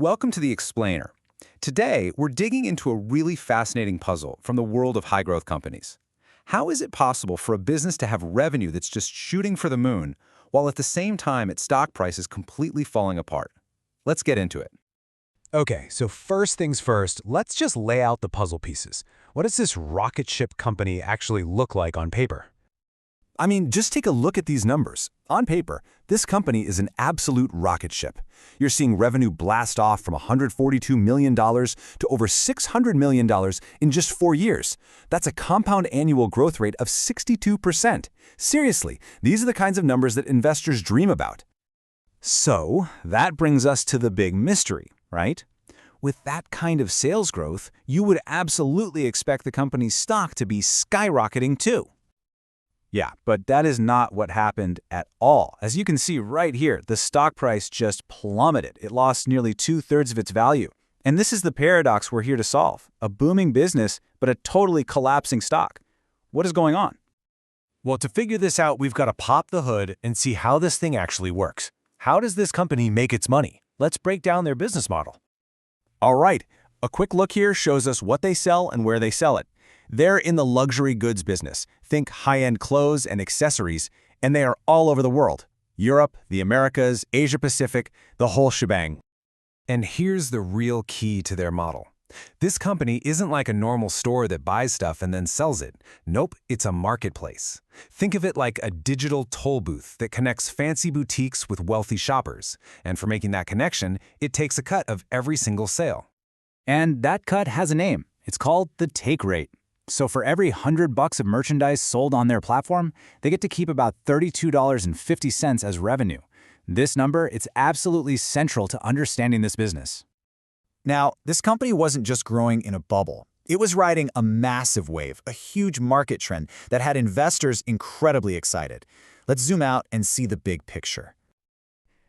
Welcome to The Explainer. Today, we're digging into a really fascinating puzzle from the world of high-growth companies. How is it possible for a business to have revenue that's just shooting for the moon, while at the same time its stock price is completely falling apart? Let's get into it. Okay, so first things first, let's just lay out the puzzle pieces. What does this rocket ship company actually look like on paper? Just take a look at these numbers. On paper, this company is an absolute rocket ship. You're seeing revenue blast off from $142 million to over $600 million in just 4 years. That's a compound annual growth rate of 62%. Seriously, these are the kinds of numbers that investors dream about. So, that brings us to the big mystery, right? With that kind of sales growth, you would absolutely expect the company's stock to be skyrocketing too. Yeah, but that is not what happened at all. As you can see right here, the stock price just plummeted. It lost nearly 2/3 of its value. And this is the paradox we're here to solve. A booming business, but a totally collapsing stock. What is going on? Well, to figure this out, we've got to pop the hood and see how this thing actually works. How does this company make its money? Let's break down their business model. All right, a quick look here shows us what they sell and where they sell it. They're in the luxury goods business. Think high-end clothes and accessories, and they are all over the world. Europe, the Americas, Asia-Pacific, the whole shebang. And here's the real key to their model. This company isn't like a normal store that buys stuff and then sells it. Nope, it's a marketplace. Think of it like a digital toll booth that connects fancy boutiques with wealthy shoppers. And for making that connection, it takes a cut of every single sale. And that cut has a name. It's called the take rate. So for every $100 of merchandise sold on their platform, they get to keep about $32.50 as revenue. This number, it's absolutely central to understanding this business. Now, this company wasn't just growing in a bubble. It was riding a massive wave, a huge market trend that had investors incredibly excited. Let's zoom out and see the big picture.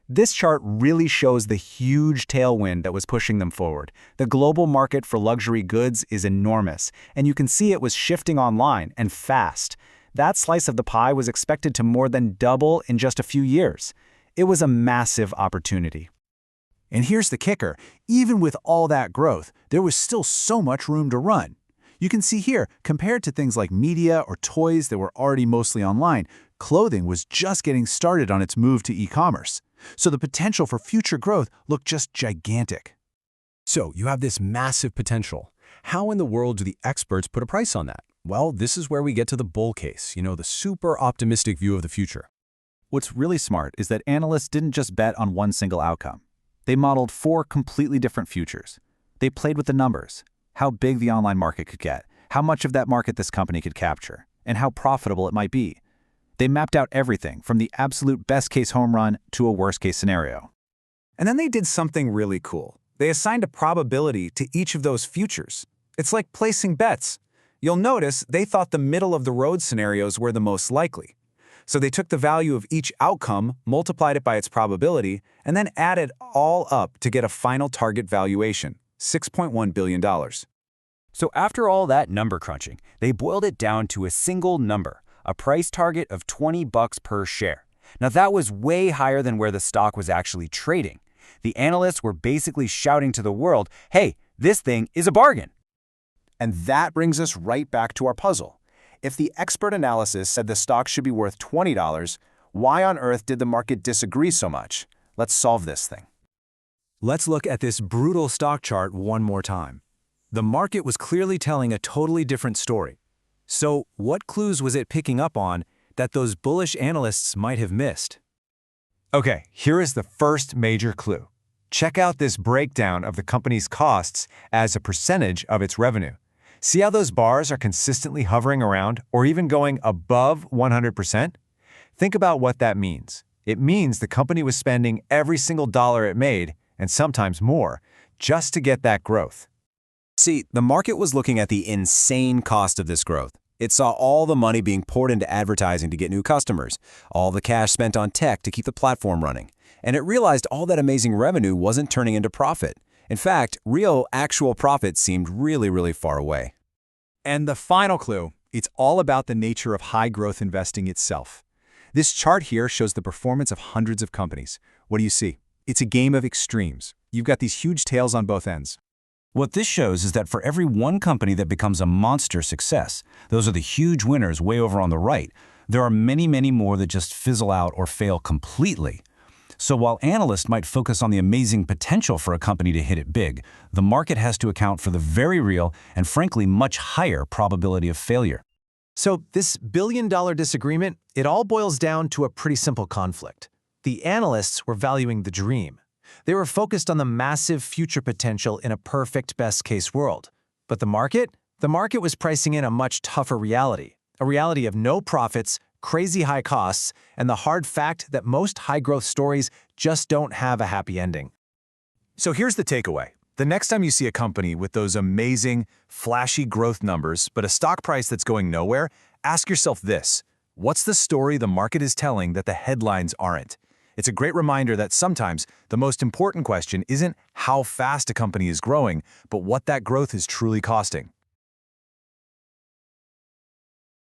This chart really shows the huge tailwind that was pushing them forward. The global market for luxury goods is enormous, and you can see it was shifting online and fast. That slice of the pie was expected to more than double in just a few years. It was a massive opportunity. And here's the kicker. Even with all that growth, there was still so much room to run. You can see here, compared to things like media or toys that were already mostly online, clothing was just getting started on its move to e-commerce. So the potential for future growth looked just gigantic. So you have this massive potential. How in the world do the experts put a price on that? Well, this is where we get to the bull case, the super optimistic view of the future. What's really smart is that analysts didn't just bet on one single outcome. They modeled 4 completely different futures. They played with the numbers, how big the online market could get, how much of that market this company could capture, and how profitable it might be. They mapped out everything from the absolute best-case home run to a worst-case scenario. And then they did something really cool. They assigned a probability to each of those futures. It's like placing bets. You'll notice they thought the middle-of-the-road scenarios were the most likely. So they took the value of each outcome, multiplied it by its probability, and then added all up to get a final target valuation, $6.1 billion. So after all that number crunching, they boiled it down to a single number, a price target of $20 per share. Now that was way higher than where the stock was actually trading. The analysts were basically shouting to the world, hey, this thing is a bargain. And that brings us right back to our puzzle. If the expert analysis said the stock should be worth $20, why on earth did the market disagree so much? Let's solve this thing. Let's look at this brutal stock chart one more time. The market was clearly telling a totally different story. So what clues was it picking up on that those bullish analysts might have missed? Okay, here is the first major clue. Check out this breakdown of the company's costs as a percentage of its revenue. See how those bars are consistently hovering around or even going above 100%? Think about what that means. It means the company was spending every single dollar it made, and sometimes more, just to get that growth. See, the market was looking at the insane cost of this growth. It saw all the money being poured into advertising to get new customers, all the cash spent on tech to keep the platform running, and it realized all that amazing revenue wasn't turning into profit. In fact, real, actual profit seemed really far away. And the final clue, it's all about the nature of high-growth investing itself. This chart here shows the performance of hundreds of companies. What do you see? It's a game of extremes. You've got these huge tails on both ends. What this shows is that for every one company that becomes a monster success, those are the huge winners way over on the right, there are many, many more that just fizzle out or fail completely. So while analysts might focus on the amazing potential for a company to hit it big, the market has to account for the very real and frankly much higher probability of failure. So this billion-dollar disagreement, it all boils down to a pretty simple conflict. The analysts were valuing the dream. They were focused on the massive future potential in a perfect best-case world. But the market? The market was pricing in a much tougher reality, a reality of no profits, crazy high costs, and the hard fact that most high-growth stories just don't have a happy ending. So here's the takeaway. The next time you see a company with those amazing, flashy growth numbers, but a stock price that's going nowhere, ask yourself this: what's the story the market is telling that the headlines aren't? It's a great reminder that sometimes the most important question isn't how fast a company is growing, but what that growth is truly costing.